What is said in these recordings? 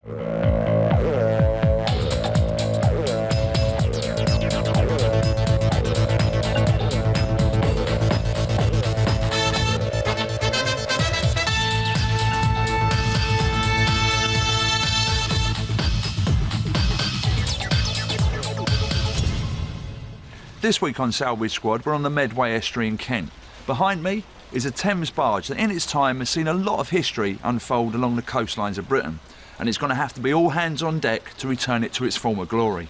This week on Salvage Squad, we're on the Medway Estuary in Kent. Behind me is a Thames barge that in its time has seen a lot of history unfold along the coastlines of Britain, and it's going to have to be all hands on deck to return it to its former glory.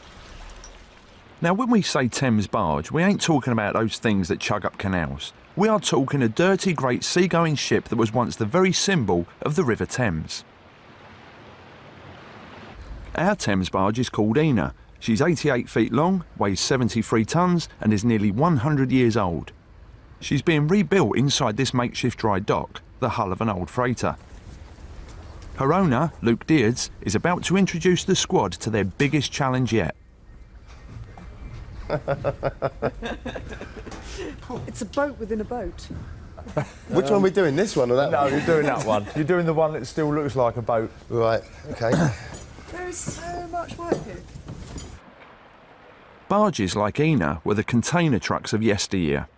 Now, when we say Thames barge, we ain't talking about those things that chug up canals. We are talking a dirty, great seagoing ship that was once the very symbol of the River Thames. Our Thames barge is called Ina. She's 88 feet long, weighs 73 tonnes and is nearly 100 years old. She's being rebuilt inside this makeshift dry dock, the hull of an old freighter. Her owner, Luke Deards, is about to introduce the squad to their biggest challenge yet. It's a boat within a boat. Which one are we doing, this one or that one? No, you're doing that one. You're doing the one that still looks like a boat. Right, OK. There is so much work here. Barges like Ina were the container trucks of yesteryear.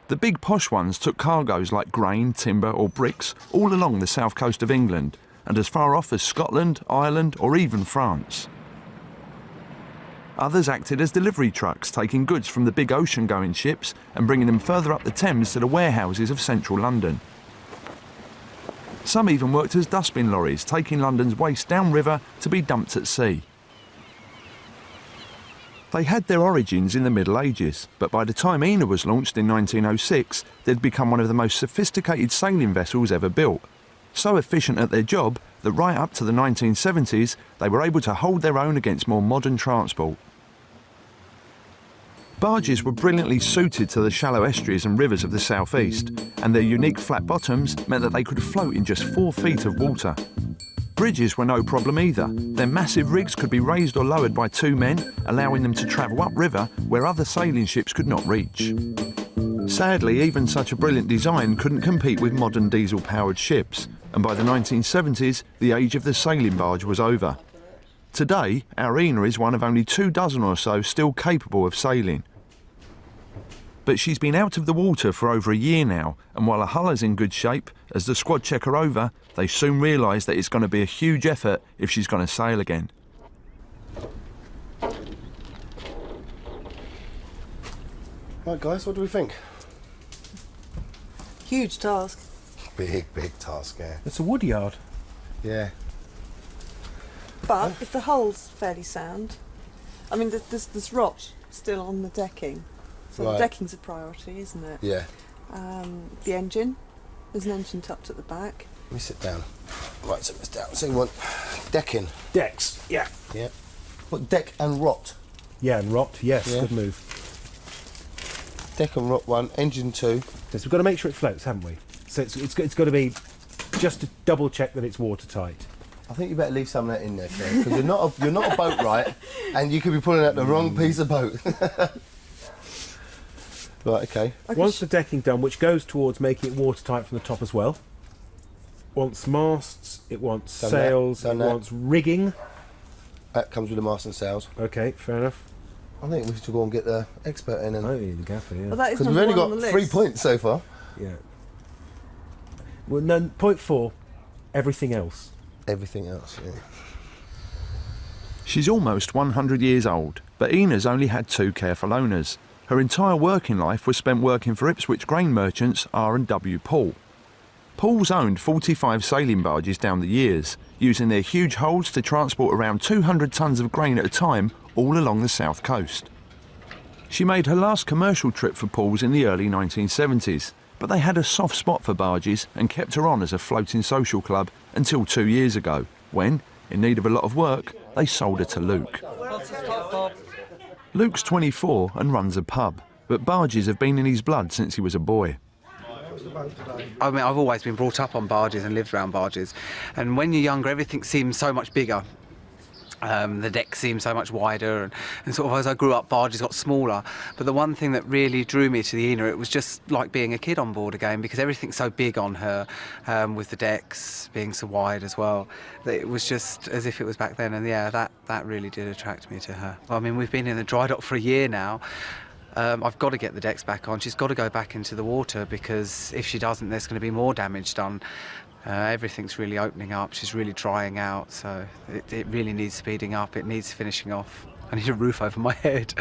The big posh ones took cargoes like grain, timber or bricks all along the south coast of England and as far off as Scotland, Ireland or even France. Others acted as delivery trucks, taking goods from the big ocean-going ships and bringing them further up the Thames to the warehouses of central London. Some even worked as dustbin lorries, taking London's waste downriver to be dumped at sea. They had their origins in the Middle Ages, but by the time Ina was launched in 1906, they'd become one of the most sophisticated sailing vessels ever built. So efficient at their job that right up to the 1970s, they were able to hold their own against more modern transport. Barges were brilliantly suited to the shallow estuaries and rivers of the southeast, and their unique flat bottoms meant that they could float in just 4 feet of water. Bridges were no problem either. Their massive rigs could be raised or lowered by 2 men, allowing them to travel upriver where other sailing ships could not reach. Sadly, even such a brilliant design couldn't compete with modern diesel-powered ships, and by the 1970s, the age of the sailing barge was over. Today, our Ina is one of only 2 dozen or so still capable of sailing. But she's been out of the water for over a year now, and while her hull is in good shape, as the squad check her over, they soon realise that it's going to be a huge effort if she's going to sail again. Right, guys, what do we think? Huge task. Big task, yeah. It's a wood yard. Yeah. But if the hull's fairly sound, I mean, there's rot still on the decking. So Right. the decking's a priority, isn't it? Yeah. The engine. There's an engine tucked at the back. Let me sit down. Right, sit this down. So you want decking? Decks, yeah. Yeah. What, deck and rot? Yeah, and rot, yes, Yeah. good move. Deck and rot 1, engine 2. Yes, we've got to make sure it floats, haven't we? So it's got to be, just to double check that it's watertight. I think you better leave some of that in there, Claire, because you're not a boat, right? And you could be pulling out the wrong piece of boat. Right, okay. Once the decking done, which goes towards making it watertight from the top as well. Wants masts, it wants Done sails, that, it done that. wants rigging. That comes with the mast and sails. Okay, fair enough. I think we should go and get the expert in, Oh, and yeah, the gaffer, yeah. Well, that is because we've number only one on got the 3 list. points so far. Yeah. Well, no, point 4, everything else. Everything else, yeah. She's almost 100 years old, but Ina's only had 2 careful owners. Her entire working life was spent working for Ipswich grain merchants R&W Paul. Paul's owned 45 sailing barges down the years, using their huge holds to transport around 200 tonnes of grain at a time all along the south coast. She made her last commercial trip for Paul's in the early 1970s, but they had a soft spot for barges and kept her on as a floating social club until 2 years ago, when, in need of a lot of work, they sold her to Luke. Luke's 24 and runs a pub, but barges have been in his blood since he was a boy. I mean, I've always been brought up on barges and lived around barges, and when you're younger everything seems so much bigger, The deck seemed so much wider, and sort of as I grew up, barges got smaller. But the one thing that really drew me to the Ina, it was just like being a kid on board again, because everything's so big on her, with the decks being so wide as well. That it was just as if it was back then, and yeah, that really did attract me to her. I mean, we've been in the dry dock for a year now. I've got to get the decks back on. She's got to go back into the water, because if she doesn't, there's going to be more damage done. Everything's really opening up, she's really drying out, so it really needs speeding up, it needs finishing off. I need a roof over my head.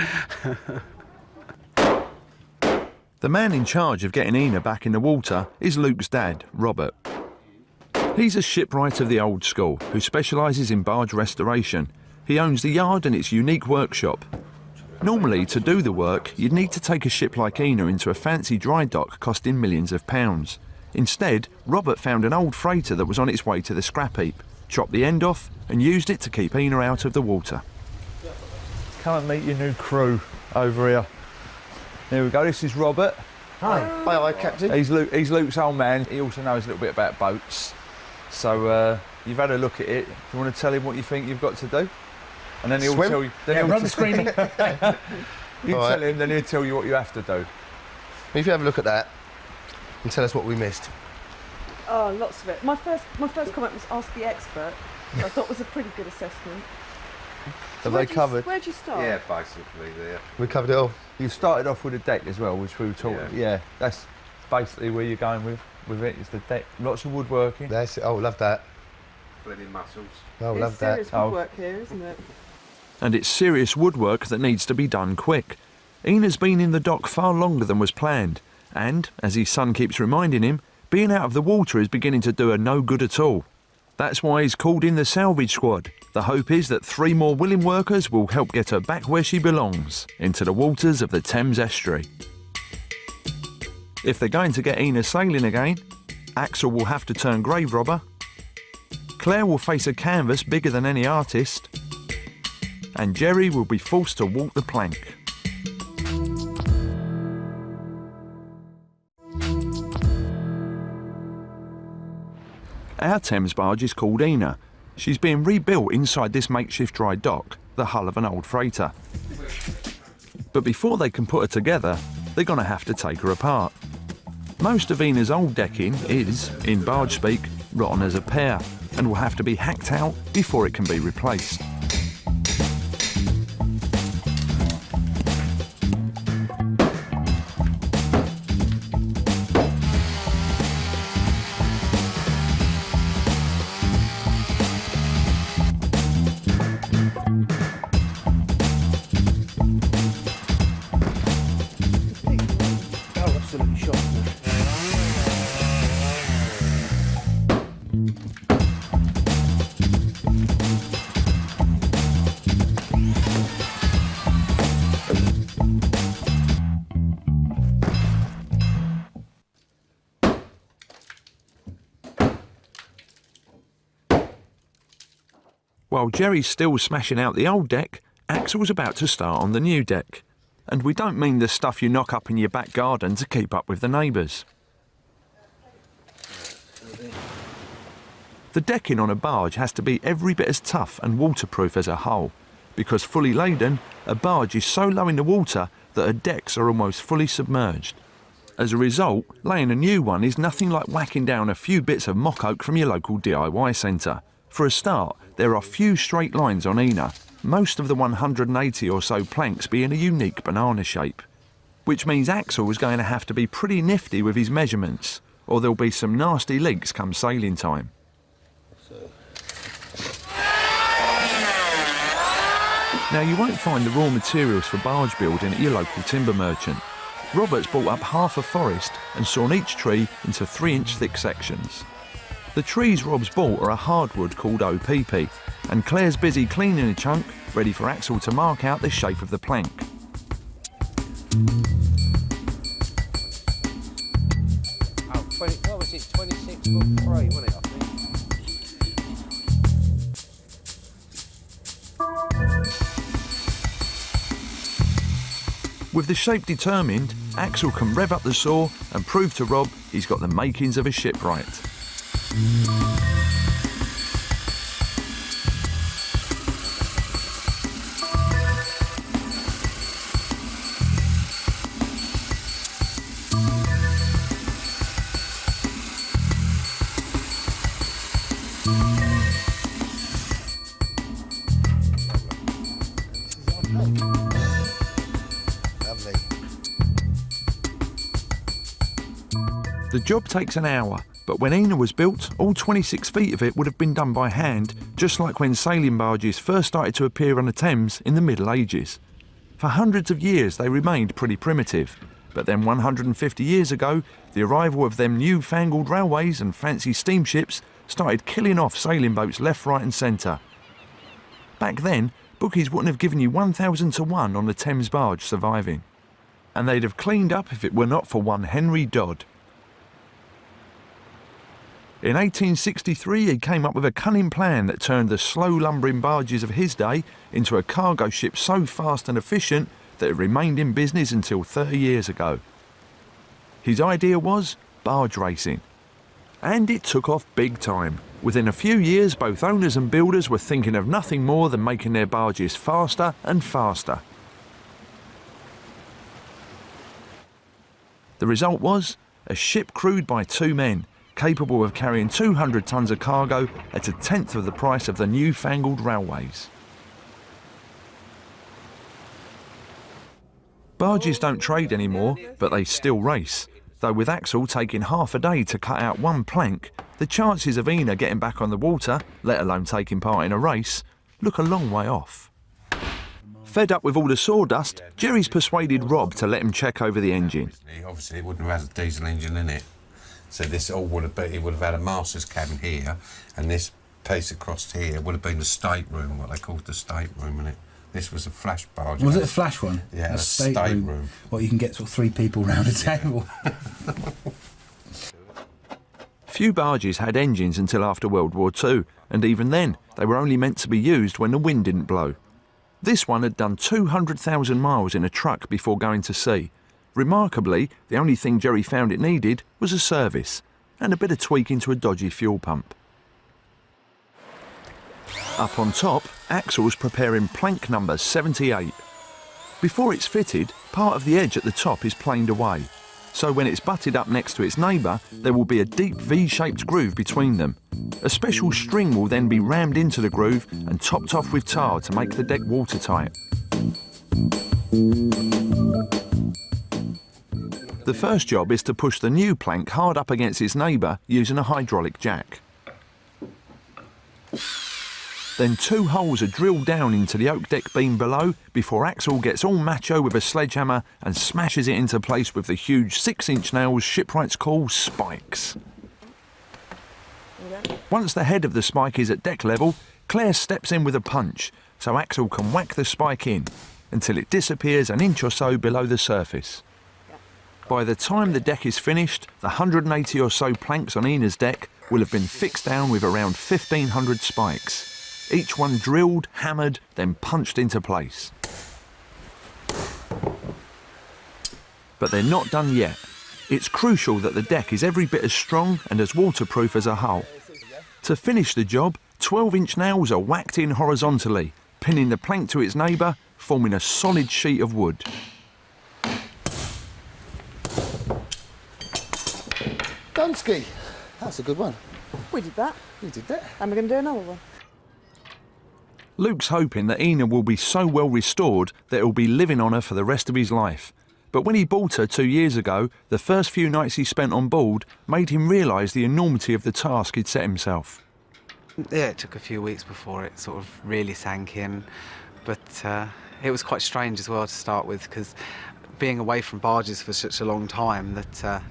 The man in charge of getting Ina back in the water is Luke's dad, Robert. He's a shipwright of the old school who specialises in barge restoration. He owns the yard and its unique workshop. Normally, to do the work, you'd need to take a ship like Ina into a fancy dry dock costing millions of pounds. Instead, Robert found an old freighter that was on its way to the scrap heap, chopped the end off and used it to keep Ina out of the water. Come and meet your new crew over here. There we go, this is Robert. Hi. Hi, Captain. He's Luke's old man. He also knows a little bit about boats. So you've had a look at it. Do you want to tell him what you think you've got to do? And then he'll tell you... run the screening. You tell him, then he'll tell you what you have to do. If you have a look at that and tell us what we missed. Oh, lots of it. My first comment was ask the expert. I thought was a pretty good assessment. Have they covered? Where'd you start? Yeah, basically there. We covered it all. You started off with a deck as well, which we were talking. Yeah, that's basically where you're going with it. Is the deck. Lots of woodworking. That's it. Oh, love that. Bloody muscles. Oh, It's love that. serious woodwork here, isn't it? And it's serious woodwork that needs to be done quick. Ina's been in the dock far longer than was planned. And, as his son keeps reminding him, being out of the water is beginning to do her no good at all. That's why he's called in the salvage squad. The hope is that 3 more willing workers will help get her back where she belongs, into the waters of the Thames estuary. If they're going to get Ina sailing again, Axel will have to turn grave robber, Claire will face a canvas bigger than any artist, and Jerry will be forced to walk the plank. Our Thames barge is called Ina. She's being rebuilt inside this makeshift dry dock, the hull of an old freighter. But before they can put her together, they're going to have to take her apart. Most of Ina's old decking is, in barge speak, rotten as a pear, and will have to be hacked out before it can be replaced. While Jerry's still smashing out the old deck, Axel's about to start on the new deck. And we don't mean the stuff you knock up in your back garden to keep up with the neighbours. The decking on a barge has to be every bit as tough and waterproof as a hull, because fully laden, a barge is so low in the water that her decks are almost fully submerged. As a result, laying a new one is nothing like whacking down a few bits of mock oak from your local DIY centre. For a start, there are few straight lines on Ina, most of the 180 or so planks being a unique banana shape. Which means Axel is going to have to be pretty nifty with his measurements, or there'll be some nasty leaks come sailing time. Now, you won't find the raw materials for barge building at your local timber merchant. Robert's bought up half a forest and sawn each tree into 3-inch thick sections. The trees Rob's bought are a hardwood called OPP, and Claire's busy cleaning a chunk, ready for Axel to mark out the shape of the plank. Oh, what was it, 26 foot 3, wasn't it, I think? With the shape determined, Axel can rev up the saw and prove to Rob he's got the makings of a shipwright. Lovely. The job takes an hour, but when Ina was built, all 26 feet of it would have been done by hand, just like when sailing barges first started to appear on the Thames in the Middle Ages. For hundreds of years they remained pretty primitive, but then 150 years ago, the arrival of them newfangled railways and fancy steamships started killing off sailing boats left, right and centre. Back then, bookies wouldn't have given you 1,000 to 1 on the Thames barge surviving. And they'd have cleaned up if it were not for one Henry Dodd. In 1863, he came up with a cunning plan that turned the slow lumbering barges of his day into a cargo ship so fast and efficient that it remained in business until 30 years ago. His idea was barge racing. And it took off big time. Within a few years, both owners and builders were thinking of nothing more than making their barges faster and faster. The result was a ship crewed by 2 men, capable of carrying 200 tons of cargo at a tenth of the price of the newfangled railways. Barges don't trade anymore, but they still race. Though with Axel taking half a day to cut out one plank, the chances of Ina getting back on the water, let alone taking part in a race, look a long way off. Fed up with all the sawdust, Jerry's persuaded Rob to let him check over the engine. Obviously, it wouldn't have had a diesel engine in it. So this all would have been, it would have had a master's cabin here, and this piece across here would have been the stateroom, what they called the stateroom, and this was a flash barge. Was it a flash one? Yeah, a stateroom. Well, you can get sort of 3 people round a table. Few barges had engines until after World War II, and even then, they were only meant to be used when the wind didn't blow. This one had done 200,000 miles in a truck before going to sea. Remarkably, the only thing Jerry found it needed was a service and a bit of tweaking to a dodgy fuel pump. Up on top, Axel's preparing plank number 78. Before it's fitted, part of the edge at the top is planed away. So when it's butted up next to its neighbour, there will be a deep V-shaped groove between them. A special string will then be rammed into the groove and topped off with tar to make the deck watertight. The first job is to push the new plank hard up against its neighbour using a hydraulic jack. Then 2 holes are drilled down into the oak deck beam below before Axel gets all macho with a sledgehammer and smashes it into place with the huge 6-inch nails shipwrights call spikes. Once the head of the spike is at deck level, Claire steps in with a punch so Axel can whack the spike in until it disappears an inch or so below the surface. By the time the deck is finished, the 180 or so planks on Ina's deck will have been fixed down with around 1,500 spikes, each one drilled, hammered, then punched into place. But they're not done yet. It's crucial that the deck is every bit as strong and as waterproof as a hull. To finish the job, 12-inch nails are whacked in horizontally, pinning the plank to its neighbour, forming a solid sheet of wood. Dunsky. That's a good one. We did that. You did that. And we're going to do another one. Luke's hoping that Ina will be so well restored that he'll be living on her for the rest of his life. But when he bought her 2 years ago, the first few nights he spent on board made him realise the enormity of the task he'd set himself. Yeah, it took a few weeks before it sort of really sank in, but it was quite strange as well to start with, because being away from barges for such a long time that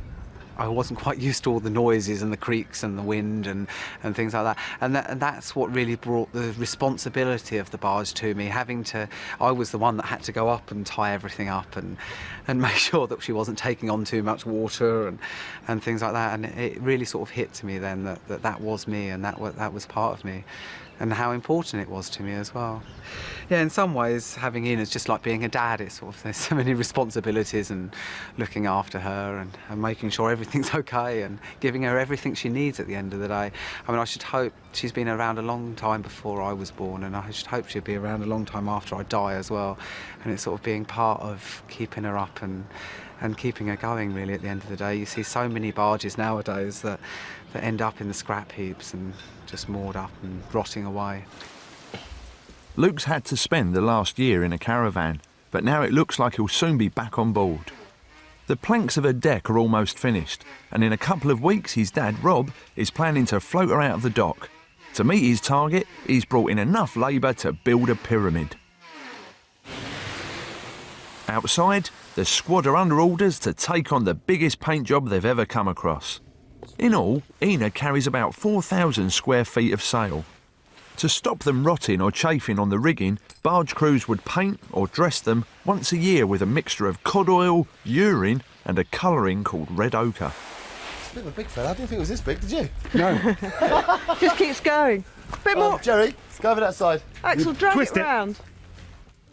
I wasn't quite used to all the noises and the creaks and the wind and things like that. And that's what really brought the responsibility of the barge to me, I was the one that had to go up and tie everything up and make sure that she wasn't taking on too much water and things like that. And it really sort of hit to me then that was me, and that was part of me, and how important it was to me as well. Yeah, in some ways, having Ina's just like being a dad. It's sort of, there's so many responsibilities and looking after her and making sure everything's okay and giving her everything she needs at the end of the day. I mean, I should hope she's been around a long time before I was born, and I should hope she'll be around a long time after I die as well. And it's sort of being part of keeping her up and keeping her going, really, at the end of the day. You see so many barges nowadays that end up in the scrap heaps and just moored up and rotting away. Luke's had to spend the last year in a caravan, but now it looks like he'll soon be back on board. The planks of her deck are almost finished, and in a couple of weeks his dad, Rob, is planning to float her out of the dock. To meet his target, he's brought in enough labour to build a pyramid. Outside, the squad are under orders to take on the biggest paint job they've ever come across. In all, Ina carries about 4,000 square feet of sail. To stop them rotting or chafing on the rigging, barge crews would paint or dress them once a year with a mixture of cod oil, urine and a colouring called red ochre. It's a bit of a big fella. I didn't think it was this big, did you? No. Just keeps going. Bit more. Jerry, let's go over that side. Axel, drag twist it it. round.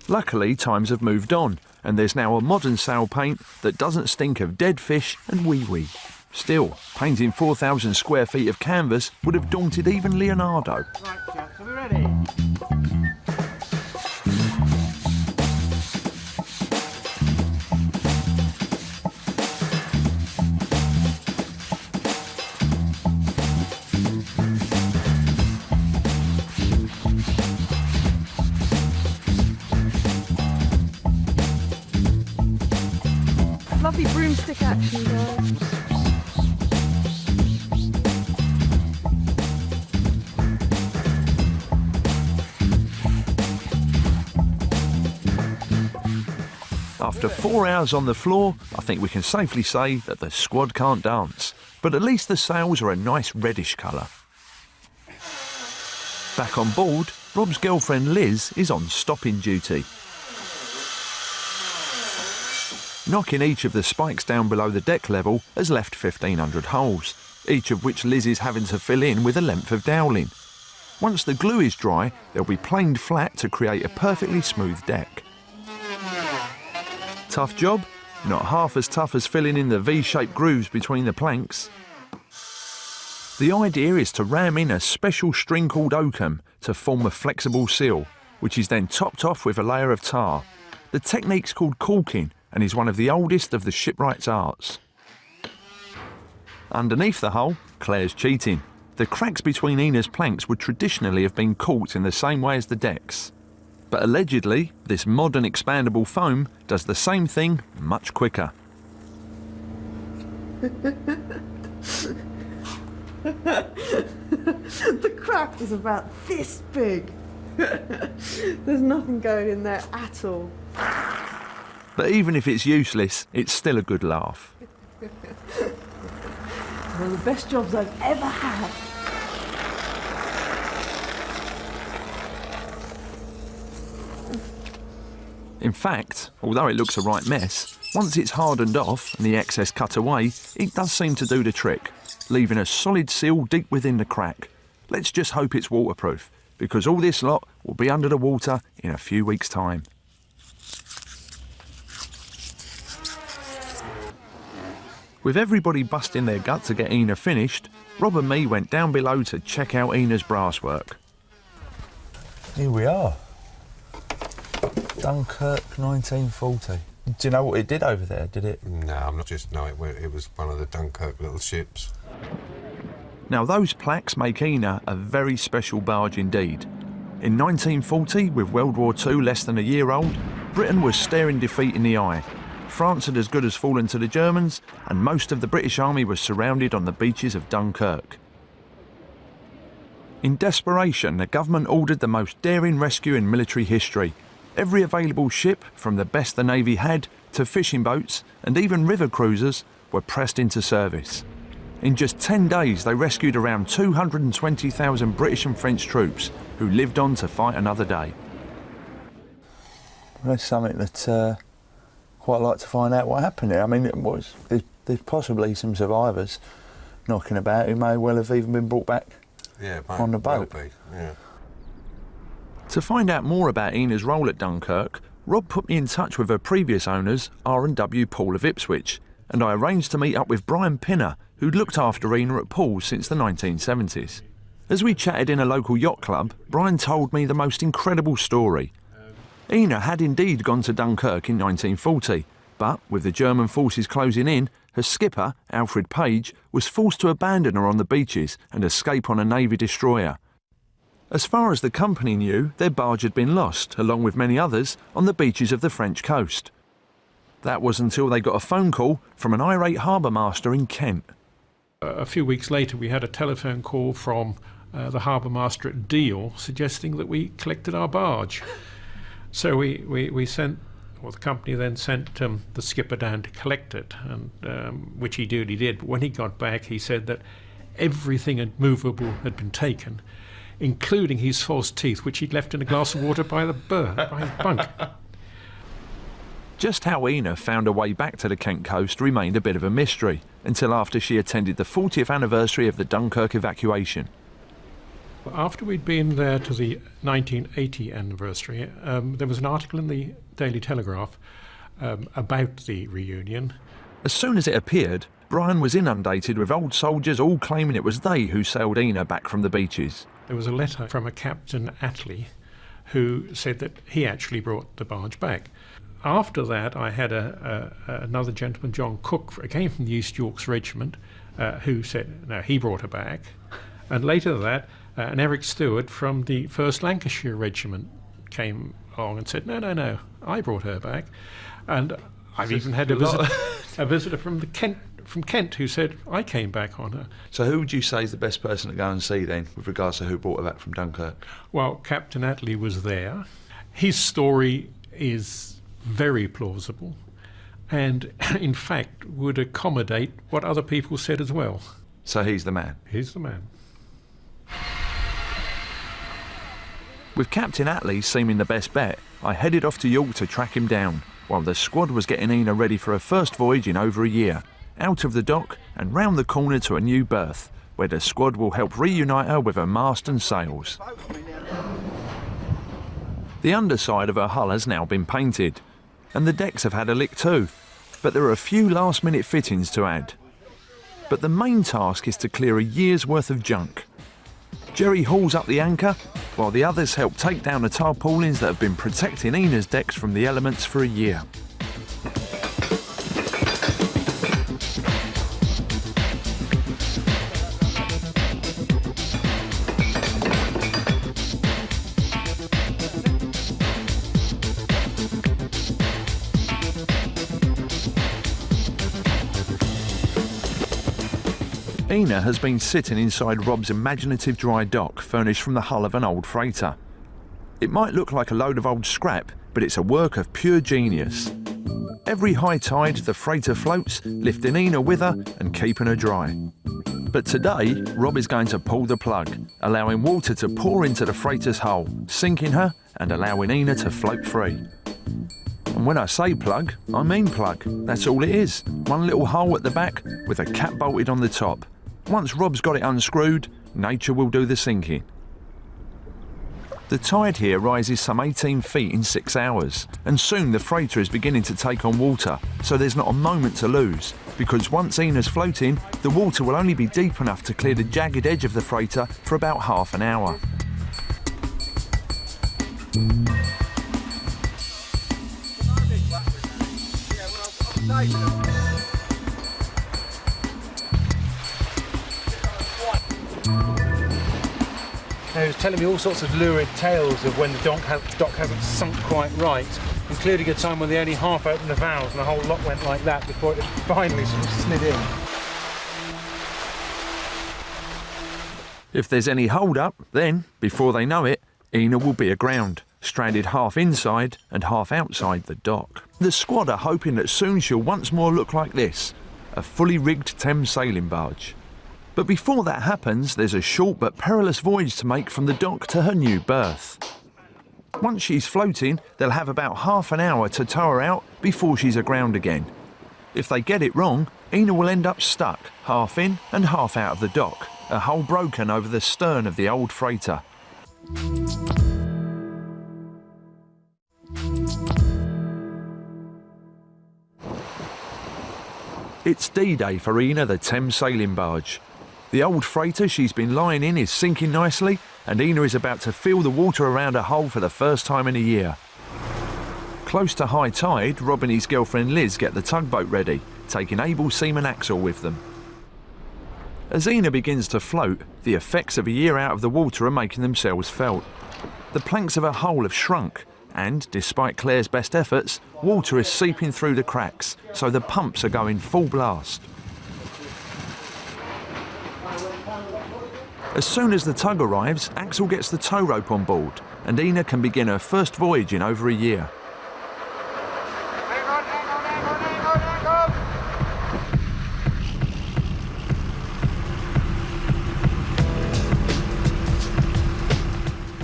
Luckily, times have moved on, and there's now a modern sail paint that doesn't stink of dead fish and wee-wee. Still, painting 4,000 square feet of canvas would have daunted even Leonardo. Right, chaps, are we ready? Lovely broomstick action, guys. After 4 hours on the floor, I think we can safely say that the squad can't dance. But at least the sails are a nice reddish colour. Back on board, Rob's girlfriend Liz is on stopping duty. Knocking each of the spikes down below the deck level has left 1,500 holes, each of which Liz is having to fill in with a length of dowling. Once the glue is dry, they'll be planed flat to create a perfectly smooth deck. Tough job? Not half as tough as filling in the V-shaped grooves between the planks. The idea is to ram in a special string called oakum to form a flexible seal, which is then topped off with a layer of tar. The technique's called caulking and is one of the oldest of the shipwright's arts. Underneath the hull, Claire's cheating. The cracks between Ina's planks would traditionally have been caulked in the same way as the decks. But allegedly, this modern expandable foam does the same thing much quicker. The crack is about this big. There's nothing going in there at all. But even if it's useless, it's still a good laugh. One of the best jobs I've ever had. In fact, although it looks a right mess, once it's hardened off and the excess cut away, it does seem to do the trick, leaving a solid seal deep within the crack. Let's just hope it's waterproof, because all this lot will be under the water in a few weeks' time. With everybody busting their gut to get Ina finished, Rob and me went down below to check out Ina's brasswork. Here we are. Dunkirk 1940. Do you know what it did over there? Did it? No, I'm not just know it was one of the Dunkirk little ships. Now those plaques make Ina a very special barge indeed. In 1940, with World War II less than a year old, Britain was staring defeat in the eye. France had as good as fallen to the Germans, and most of the British army was surrounded on the beaches of Dunkirk. In desperation, the government ordered the most daring rescue in military history. Every available ship, from the best the Navy had, to fishing boats, and even river cruisers, were pressed into service. In just 10 days, they rescued around 220,000 British and French troops, who lived on to fight another day. Well, that's something that quite like to find out what happened there. I mean, there's possibly some survivors knocking about who may well have even been brought back on the boat. Yeah. To find out more about Ina's role at Dunkirk, Rob put me in touch with her previous owners, R&W Pool of Ipswich, and I arranged to meet up with Brian Pinner, who'd looked after Ina at Pool since the 1970s. As we chatted in a local yacht club, Brian told me the most incredible story. Ina had indeed gone to Dunkirk in 1940, but with the German forces closing in, her skipper, Alfred Page, was forced to abandon her on the beaches and escape on a Navy destroyer. As far as the company knew, their barge had been lost, along with many others, on the beaches of the French coast. That was until they got a phone call from an irate harbour master in Kent. A few weeks later, we had a telephone call from the harbour master at Deal suggesting that we collected our barge. So we sent, or the company then sent the skipper down to collect it, and which he duly did. But when he got back, he said that everything movable had been taken, including his false teeth, which he'd left in a glass of water by his bunk. Just how Ina found her way back to the Kent coast remained a bit of a mystery, until after she attended the 40th anniversary of the Dunkirk evacuation. After we'd been there to the 1980 anniversary, there was an article in the Daily Telegraph about the reunion. As soon as it appeared, Brian was inundated with old soldiers all claiming it was they who sailed Ina back from the beaches. There was a letter from a Captain Attlee who said that he actually brought the barge back. After that, I had another gentleman, John Cook, again from the East Yorks Regiment, who said, no, he brought her back. And later than that, and Eric Stewart from the 1st Lancashire Regiment came along and said, no, I brought her back. And I've even had a visitor from Kent who said, I came back on her. So who would you say is the best person to go and see then, with regards to who brought her back from Dunkirk? Well, Captain Attlee was there. His story is very plausible and, in fact, would accommodate what other people said as well. So he's the man? He's the man. With Captain Attlee seeming the best bet, I headed off to York to track him down, while the squad was getting Ina ready for her first voyage in over a year, out of the dock and round the corner to a new berth, where the squad will help reunite her with her mast and sails. The underside of her hull has now been painted, and the decks have had a lick too, but there are a few last-minute fittings to add. But the main task is to clear a year's worth of junk. Jerry hauls up the anchor, while the others help take down the tarpaulins that have been protecting Ina's decks from the elements for a year. Ina has been sitting inside Rob's imaginative dry dock furnished from the hull of an old freighter. It might look like a load of old scrap, but it's a work of pure genius. Every high tide the freighter floats, lifting Ina with her and keeping her dry. But today, Rob is going to pull the plug, allowing water to pour into the freighter's hull, sinking her and allowing Ina to float free. And when I say plug, I mean plug. That's all it is. One little hole at the back with a cap bolted on the top. Once Rob's got it unscrewed, nature will do the sinking. The tide here rises some 18 feet in 6 hours, and soon the freighter is beginning to take on water, so there's not a moment to lose, because once Ina's floating, the water will only be deep enough to clear the jagged edge of the freighter for about half an hour. He was telling me all sorts of lurid tales of when the dock hasn't sunk quite right, including a time when they only half opened the valves and the whole lot went like that before it finally sort of slid in. If there's any hold-up, then, before they know it, Ina will be aground, stranded half inside and half outside the dock. The squad are hoping that soon she'll once more look like this, a fully rigged Thames sailing barge. But before that happens, there's a short but perilous voyage to make from the dock to her new berth. Once she's floating, they'll have about half an hour to tow her out before she's aground again. If they get it wrong, Ina will end up stuck, half in and half out of the dock, a hole broken over the stern of the old freighter. It's D-Day for Ina, the Thames sailing barge. The old freighter she's been lying in is sinking nicely, and Ina is about to feel the water around her hull for the first time in a year. Close to high tide, Rob and his girlfriend Liz get the tugboat ready, taking able seaman Axel with them. As Ina begins to float, the The effects of a year out of the water are making themselves felt. The planks of her hull have shrunk, and, despite Claire's best efforts, water is seeping through the cracks, so the pumps are going full blast. As soon as the tug arrives, Axel gets the tow rope on board, and Ina can begin her first voyage in over a year.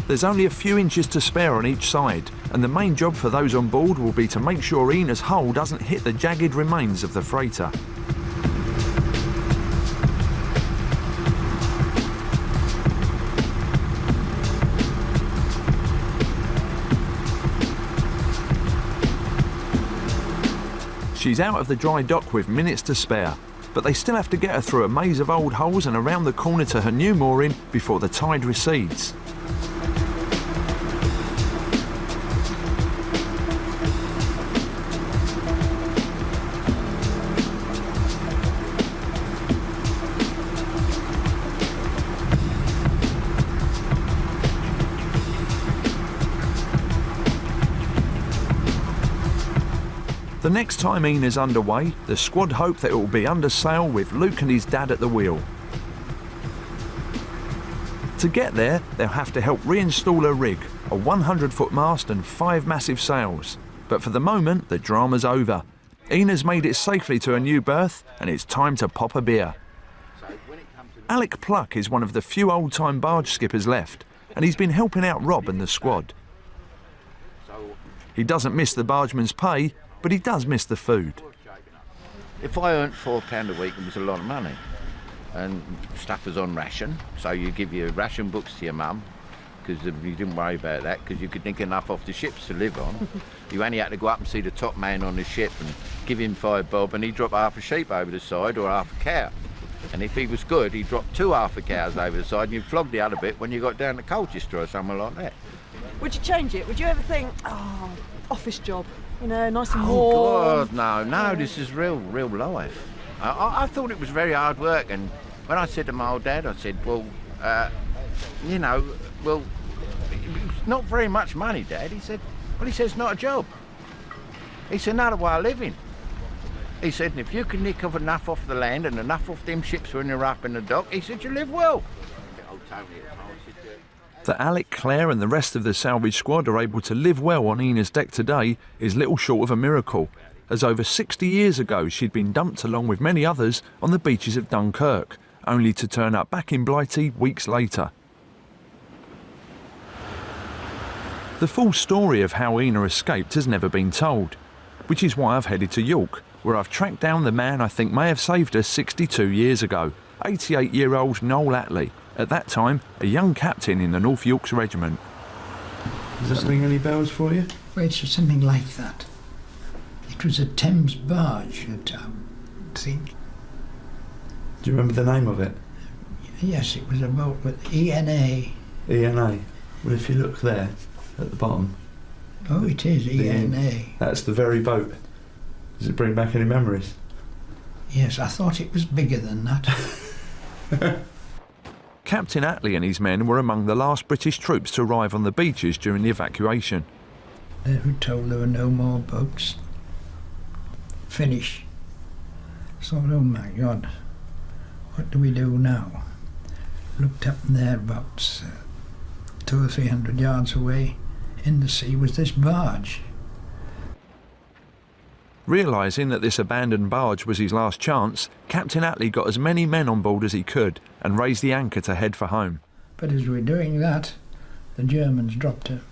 There's only a few inches to spare on each side, and the main job for those on board will be to make sure Ina's hull doesn't hit the jagged remains of the freighter. She's out of the dry dock with minutes to spare, but they still have to get her through a maze of old holes and around the corner to her new mooring before the tide recedes. The next time Ina's underway, the squad hope that it will be under sail with Luke and his dad at the wheel. To get there, they'll have to help reinstall her rig, a 100-foot mast and 5 massive sails. But for the moment, the drama's over. Ina's made it safely to her new berth, and it's time to pop a beer. Alec Pluck is one of the few old-time barge skippers left, and he's been helping out Rob and the squad. He doesn't miss the bargeman's pay, but he does miss the food. If I earned £4 a week, it was a lot of money. And stuff was on ration, so you give your ration books to your mum, because you didn't worry about that, because you could nick enough off the ships to live on. You only had to go up and see the top man on the ship and give him 5 bob, and he'd drop half a sheep over the side or half a cow. And if he was good, he'd drop 2 half a cows over the side, and you'd flog the other bit when you got down to Colchester or somewhere like that. Would you change it? Would you ever think, oh, office job, you know, nice and warm? Oh God, no, this is real life. I thought it was very hard work, and when I said to my old dad, I said, well, you know, well, it's not very much money, Dad. He said, well, it's not a job. He said, not a way of living. He said, and if you can nick off enough off the land and enough off them ships when you're up in the dock, he said, you live well. That Alec, Claire and the rest of the salvage squad are able to live well on Ina's deck today is little short of a miracle, as over 60 years ago she'd been dumped along with many others on the beaches of Dunkirk, only to turn up back in Blighty weeks later. The full story of how Ina escaped has never been told, which is why I've headed to York, where I've tracked down the man I think may have saved us 62 years ago, 88-year-old Noel Attlee, at that time a young captain in the North Yorkshire Regiment. Does that ring any bells for you? Well, it's something like that. It was a Thames barge, I think. Do you remember the name of it? Yes, it was a boat with ENA. ENA. Well, if you look there at the bottom. Oh, it is ENA. That's the very boat. Does it bring back any memories? Yes, I thought it was bigger than that. Captain Attlee and his men were among the last British troops to arrive on the beaches during the evacuation. They were told there were no more boats. Finish. So, oh my God, what do we do now? Looked up in there about 200 or 300 yards away in the sea was this barge. Realising that this abandoned barge was his last chance, Captain Attlee got as many men on board as he could and raised the anchor to head for home. But as we were doing that, the Germans dropped a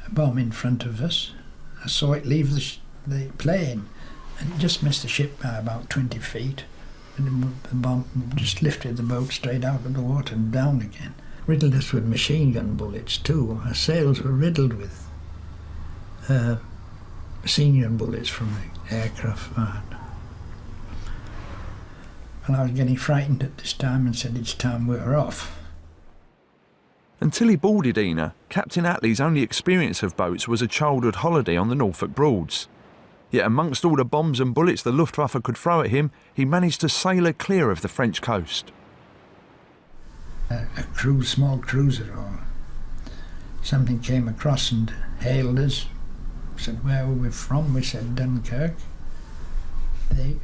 bomb in front of us. I saw it leave the plane and it just missed the ship by about 20 feet. And the bomb just lifted the boat straight out of the water and down again. Riddled us with machine gun bullets too. Our sails were riddled with machine gun bullets from the aircraft fired. And I was getting frightened at this time and said, it's time we were off. Until he boarded Ina, Captain Attlee's only experience of boats was a childhood holiday on the Norfolk Broads. Yet amongst all the bombs and bullets the Luftwaffe could throw at him, he managed to sail her clear of the French coast. a small cruiser or something came across and hailed us. Said where were we from? We said Dunkirk. They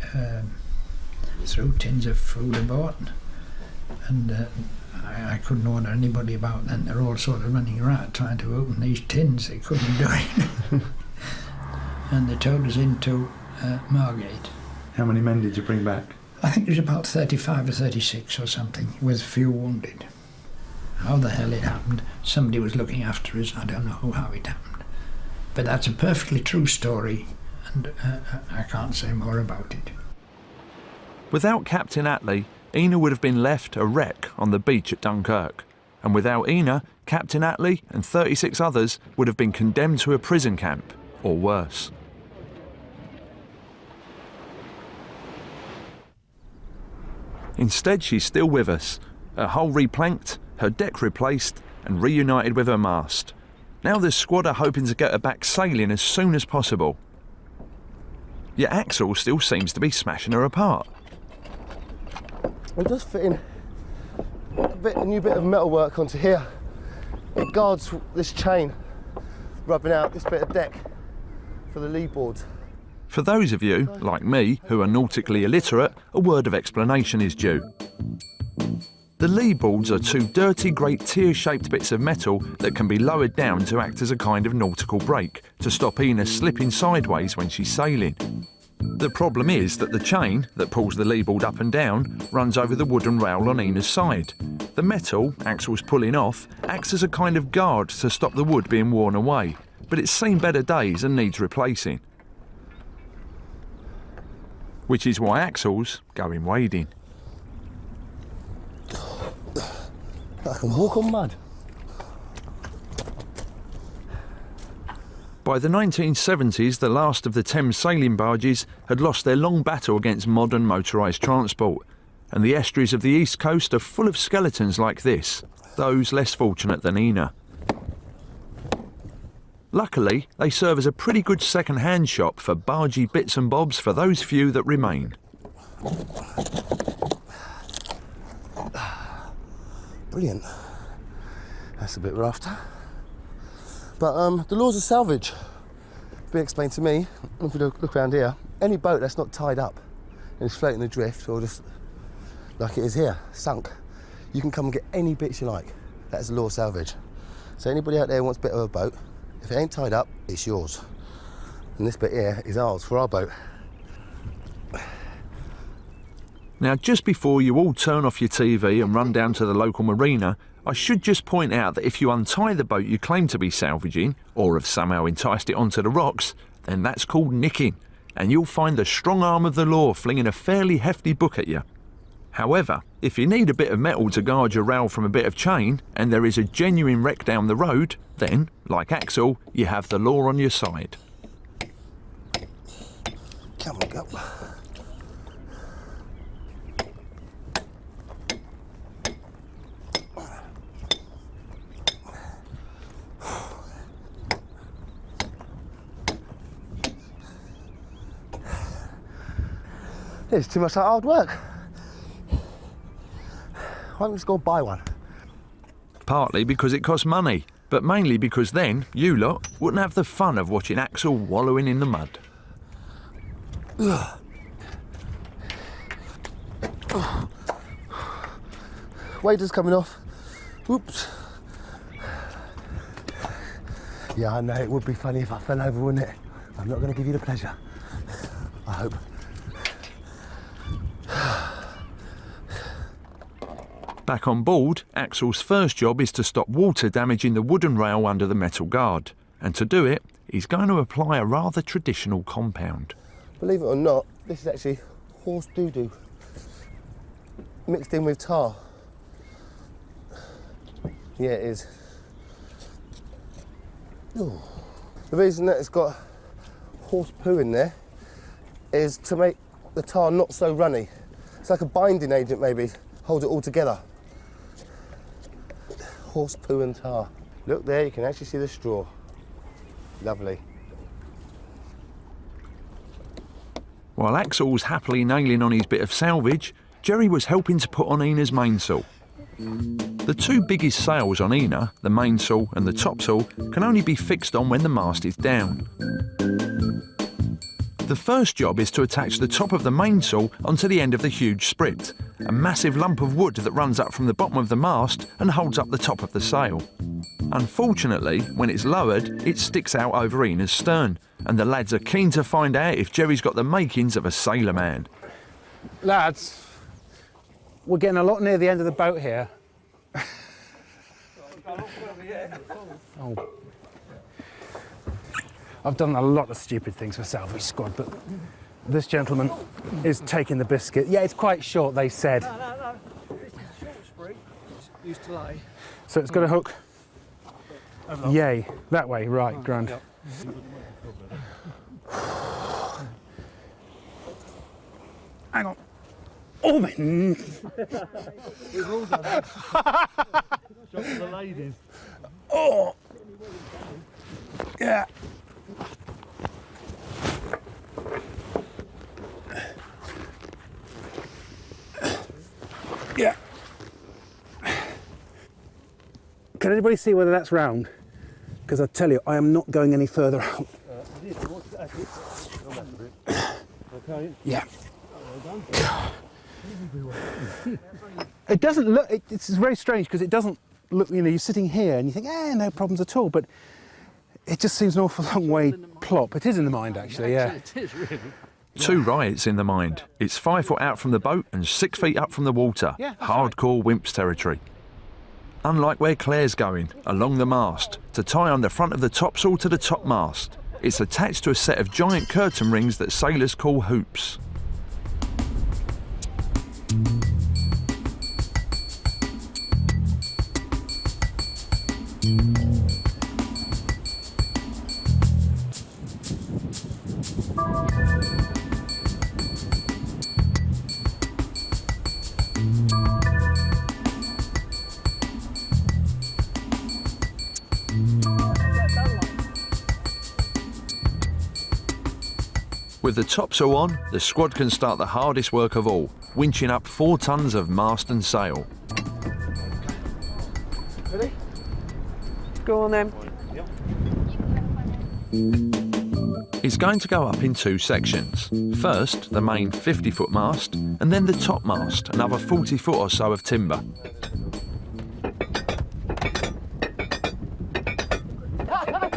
threw tins of food aboard, and I couldn't order anybody about then. They're all sort of running around trying to open these tins. They couldn't do it. And they towed us into Margate. How many men did you bring back? I think it was about 35 or 36 or something, with few wounded. How the hell it happened, somebody was looking after us, I don't know how it happened. But that's a perfectly true story, and I can't say more about it. Without Captain Attlee, Ina would have been left a wreck on the beach at Dunkirk. And without Ina, Captain Attlee and 36 others would have been condemned to a prison camp, or worse. Instead, she's still with us, her hull replanked, her deck replaced and reunited with her mast. Now the squad are hoping to get her back sailing as soon as possible. Yet Axel still seems to be smashing her apart. I'm just fitting a new bit of metalwork onto here. It guards this chain rubbing out this bit of deck for the lee boards. For those of you, like me, who are nautically illiterate, a word of explanation is due. The lee boards are two dirty, great tier-shaped bits of metal that can be lowered down to act as a kind of nautical brake to stop Ina slipping sideways when she's sailing. The problem is that the chain that pulls the lee board up and down runs over the wooden rail on Ina's side. The metal Axel's pulling off acts as a kind of guard to stop the wood being worn away, but it's seen better days and needs replacing. Which is why Axel's going wading. I can walk on mud. By the 1970s, the last of the Thames sailing barges had lost their long battle against modern motorised transport, and the estuaries of the east coast are full of skeletons like this, those less fortunate than Ina. Luckily, they serve as a pretty good second-hand shop for bargey bits and bobs for those few that remain. Brilliant. That's a bit rough. But the laws of salvage been explained to me. If you look around here, any boat that's not tied up and is floating adrift, or just like it is here, sunk, you can come and get any bits you like. That's the law of salvage. So anybody out there who wants a bit of a boat, if it ain't tied up, it's yours. And this bit here is ours for our boat. Now, just before you all turn off your TV and run down to the local marina, I should just point out that if you untie the boat you claim to be salvaging, or have somehow enticed it onto the rocks, then that's called nicking, and you'll find the strong arm of the law flinging a fairly hefty book at you. However, if you need a bit of metal to guard your rail from a bit of chain, and there is a genuine wreck down the road, then, like Axel, you have the law on your side. Come on, go. It's too much hard work. Why don't we just go buy one? Partly because it costs money, but mainly because then you lot wouldn't have the fun of watching Axel wallowing in the mud. Wader's coming off. Oops. Yeah, I know, it would be funny if I fell over, wouldn't it? I'm not going to give you the pleasure. I hope. Back on board, Axel's first job is to stop water damaging the wooden rail under the metal guard. And to do it, he's going to apply a rather traditional compound. Believe it or not, this is actually horse doo-doo mixed in with tar. Yeah, it is. Ooh. The reason that it's got horse poo in there is to make the tar not so runny. It's like a binding agent, maybe. Hold it all together. Horse poo and tar. Look there, you can actually see the straw. Lovely. While Axel's happily nailing on his bit of salvage, Jerry was helping to put on Ina's mainsail. The two biggest sails on Ina, the mainsail and the topsail, can only be fixed on when the mast is down. The first job is to attach the top of the mainsail onto the end of the huge sprit, a massive lump of wood that runs up from the bottom of the mast and holds up the top of the sail. Unfortunately, when it's lowered, it sticks out over Ina's stern, and the lads are keen to find out if Jerry's got the makings of a sailorman. Lads, we're getting a lot near the end of the boat here. Oh. I've done a lot of stupid things for Salvage Squad, but this gentleman is taking the biscuit. Yeah, it's quite short, they said. No. It's a short sprig. It's used to lay. So it's got a hook. Yay, that way, right, grand. Yep. Hang on. Oh, man. We've all done that. Shot for the ladies. Oh. Yeah. Yeah. Can anybody see whether that's round? Because I tell you, I am not going any further out. Okay. Yeah. It doesn't look, it's very strange because it doesn't look, you know, you're sitting here and you think, no problems at all, but it just seems an awful long way plop. It is in the mind, actually, yeah. It is, really. Two right, it's in the mind. It's 5 foot out from the boat and 6 feet up from the water. Yeah, hardcore Wimps territory. Unlike where Claire's going, along the mast, to tie on the front of the topsail to the top mast. It's attached to a set of giant curtain rings that sailors call hoops. With the topsail on, the squad can start the hardest work of all, winching up 4 tons of mast and sail. Ready? Go on then. It's going to go up in 2 sections. First, the main 50-foot mast, and then the top mast, another 40 foot or so of timber.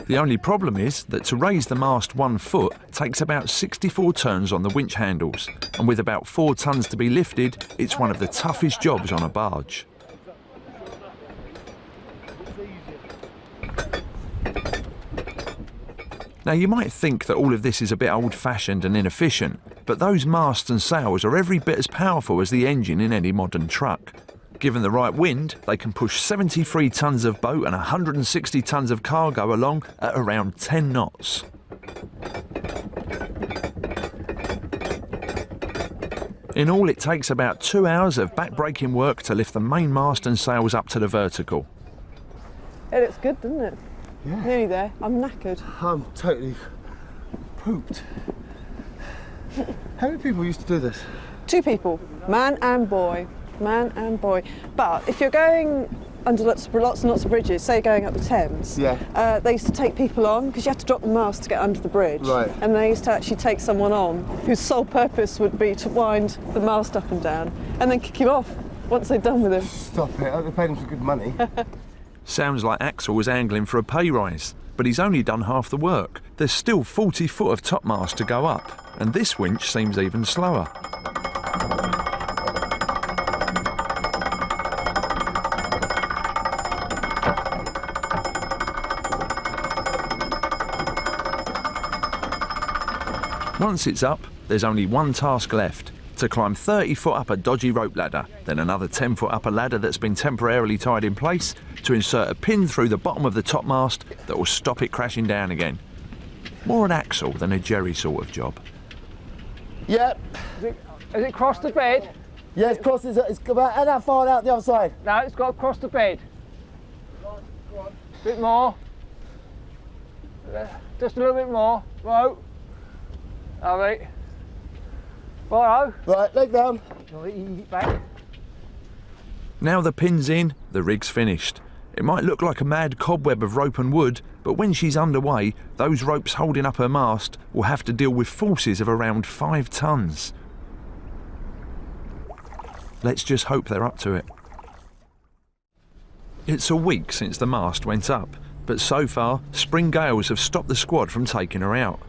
The only problem is that to raise the mast 1 foot takes about 64 turns on the winch handles, and with about 4 tons to be lifted, it's one of the toughest jobs on a barge. Now you might think that all of this is a bit old-fashioned and inefficient, but those masts and sails are every bit as powerful as the engine in any modern truck. Given the right wind, they can push 73 tons of boat and 160 tons of cargo along at around 10 knots. In all, it takes about 2 hours of back-breaking work to lift the main mast and sails up to the vertical. It looks good, doesn't it? Yeah. Nearly there. I'm knackered. I'm totally pooped. How many people used to do this? 2 people, man and boy. Man and boy. But if you're going under lots and lots of bridges, say going up the Thames, yeah. They used to take people on because you had to drop the mast to get under the bridge. Right. And they used to actually take someone on whose sole purpose would be to wind the mast up and down and then kick him off once they'd done with him. Stop it, they paid him some good money. Sounds like Axel was angling for a pay rise, but he's only done half the work. There's still 40 foot of topmast to go up, and this winch seems even slower. Once it's up, there's only one task left: to climb 30 foot up a dodgy rope ladder, then another 10 foot up a ladder that's been temporarily tied in place to insert a pin through the bottom of the topmast that will stop it crashing down again. More an Axel than a Jerry sort of job. Yep. Has it crossed the bed? Yeah, it's crossed, it's about how far out the other side? No, it's got to cross the bed. Bit more. Just a little bit more. Right. Alright. Righto. Right, leg down. Right, back. Now the pin's in, the rig's finished. It might look like a mad cobweb of rope and wood, but when she's underway, those ropes holding up her mast will have to deal with forces of around 5 tons. Let's just hope they're up to it. It's a week since the mast went up, but so far, spring gales have stopped the squad from taking her out.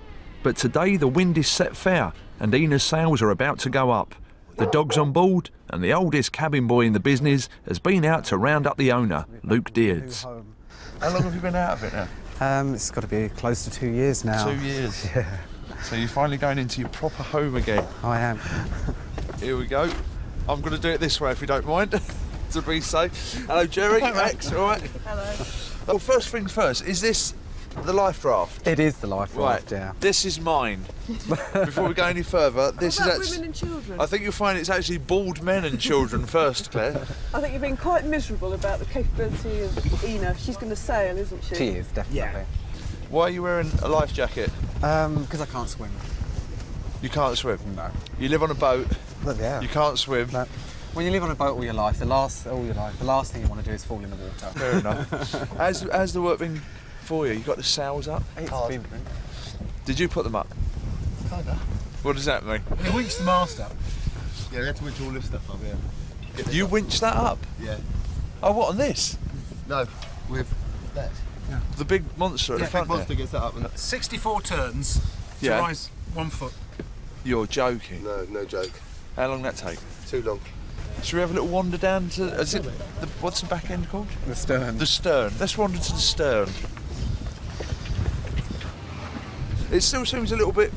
But today the wind is set fair, and Ina's sails are about to go up. The dog's on board, and the oldest cabin boy in the business has been out to round up the owner, Luke Deards. How long have you been out of it now? It's got to be close to 2 years now. 2 years? Yeah. So you're finally going into your proper home again? I am. Here we go. I'm going to do it this way if you don't mind, to be safe. Hello Jerry, Max, all right? Hello. Well, first things first, is this the life raft? It is the life raft, Right, yeah. this is mine. Before we go any further, this What about is women and children? I think you'll find it's actually bald men and children first, Claire. I think you've been quite miserable about the capability of Ina. She's going to sail, isn't she? She is, definitely. Yeah. Why are you wearing a life jacket? Because I can't swim. You can't swim? No. You live on a boat? But yeah. You can't swim? No. When you live on a boat all your life, the last thing you want to do is fall in the water. Fair enough. How's the work been for you? You got the sails up? It's been... Did you put them up? Kinda. What does that mean? He winched the mast up. Yeah, we had to winch all this stuff up, yeah. You winched that up? Yeah. Oh, what, on this? No, with that. Yeah. The big monster at the front big monster gets that up. And 64 turns to Yeah. rise 1 foot. You're joking. No, no joke. How long that take? Too long. Should we have a little wander down to... what's the back end called? The stern. The stern. Let's wander to the stern. It still seems a little bit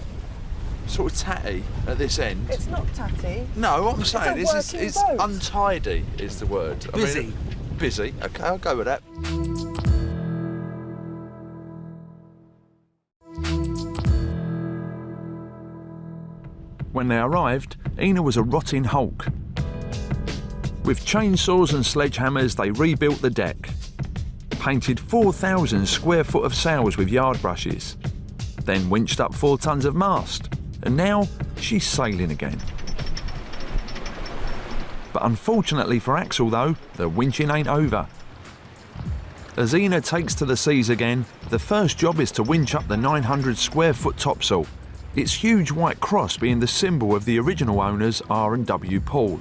sort of tatty at this end. It's not tatty. No, what I'm It's saying a is working it's boat. untidy is the word. I Busy. mean, busy. Okay, I'll go with that. When they arrived, Ina was a rotting hulk. With chainsaws and sledgehammers, they rebuilt the deck, painted 4,000 square foot of sails with yard brushes, then winched up 4 tons of mast, and now she's sailing again. But unfortunately for Axel though, the winching ain't over. As Ina takes to the seas again, the first job is to winch up the 900 square foot topsail, its huge white cross being the symbol of the original owners R&W Paul.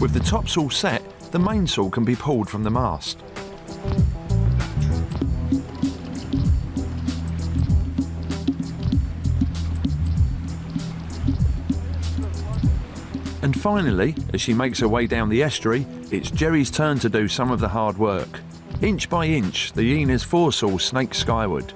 With the topsail set, the mainsail can be pulled from the mast. And finally, as she makes her way down the estuary, it's Jerry's turn to do some of the hard work. Inch by inch, the Ina's foresail snakes skyward.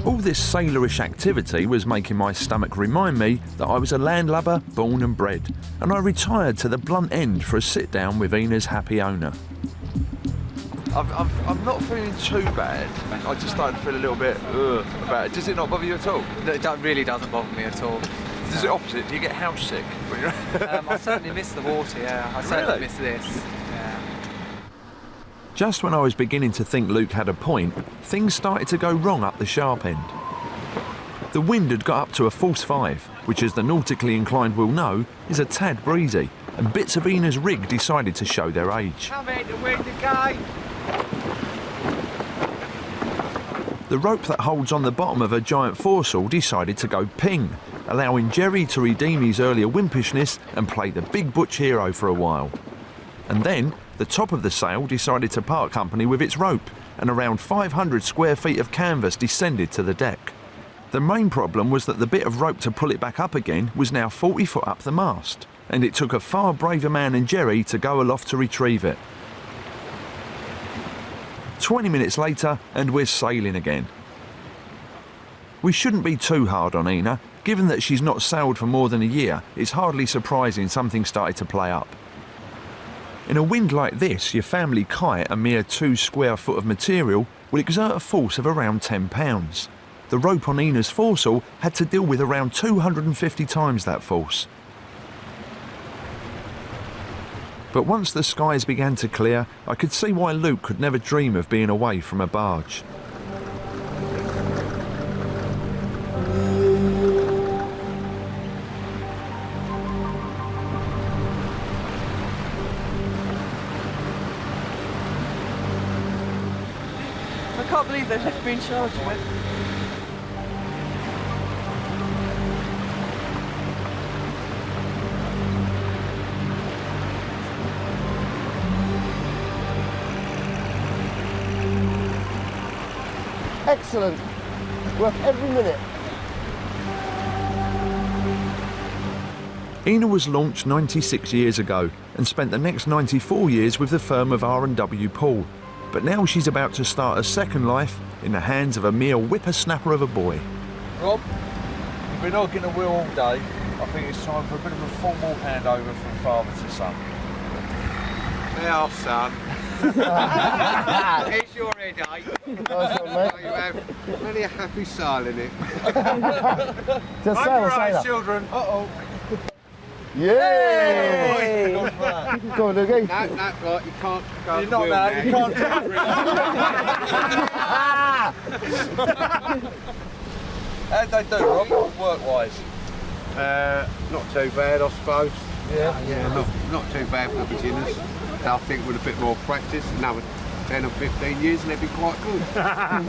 All this sailorish activity was making my stomach remind me that I was a landlubber born and bred, and I retired to the blunt end for a sit down with Ina's happy owner. I'm not feeling too bad. I just started to feel a little bit about it. Does it not bother you at all? It really doesn't bother me at all. Is it opposite? Do you get house sick? When you're I certainly miss the water, yeah. I certainly miss this. Yeah. Just when I was beginning to think Luke had a point, things started to go wrong up the sharp end. The wind had got up to a force 5, which as the nautically inclined will know, is a tad breezy, and bits of Ina's rig decided to show their age. Come in the wind again. The rope that holds on the bottom of her giant foresail decided to go ping, allowing Jerry to redeem his earlier wimpishness and play the big butch hero for a while. And then, the top of the sail decided to part company with its rope, and around 500 square feet of canvas descended to the deck. The main problem was that the bit of rope to pull it back up again was now 40 foot up the mast, and it took a far braver man than Jerry to go aloft to retrieve it. 20 minutes later, and we're sailing again. We shouldn't be too hard on Ina. Given that she's not sailed for more than a year, it's hardly surprising something started to play up. In a wind like this, your family kite, a mere 2 square foot of material, will exert a force of around 10 pounds. The rope on Ina's foresail had to deal with around 250 times that force. But once the skies began to clear, I could see why Luke could never dream of being away from a barge. can't believe they've left me in charge of it. Excellent. Worth every minute. Ina was launched 96 years ago and spent the next 94 years with the firm of R&W Paul. But now she's about to start a second life in the hands of a mere whippersnapper of a boy. Rob, you've been hogging the wheel all day. I think it's time for a bit of a formal handover from father to son. Now, son. It's your head, eh? Nice one, mate. You have really a happy smile in it. Just say or say that. Children. Uh-oh. Yay! Go on, Lukey. No, right, you can't go. You're not now, you can't drive. How'd they do, Rob, work-wise? Not too bad, I suppose. Yeah? Not too bad for the beginners. I think with a bit more practice, another 10 or 15 years, and they'd be quite good. Are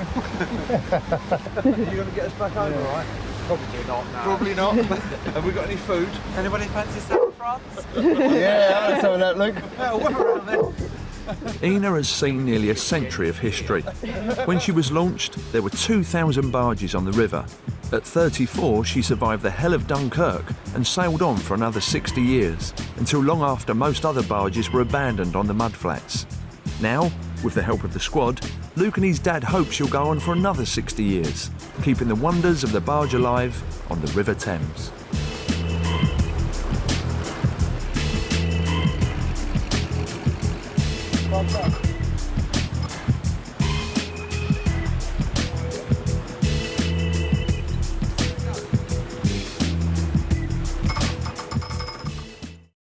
you going to get us back home, all right? Probably not, no. Probably not. Have we got any food? Anybody fancy some France? Yeah, I'll tell that, Luke. We're around there. Ina has seen nearly a century of history. When she was launched, there were 2,000 barges on the river. At 34, she survived the hell of Dunkirk and sailed on for another 60 years, until long after most other barges were abandoned on the mudflats. Now, with the help of the squad, Luke and his dad hope she'll go on for another 60 years, keeping the wonders of the barge alive on the River Thames. Well done.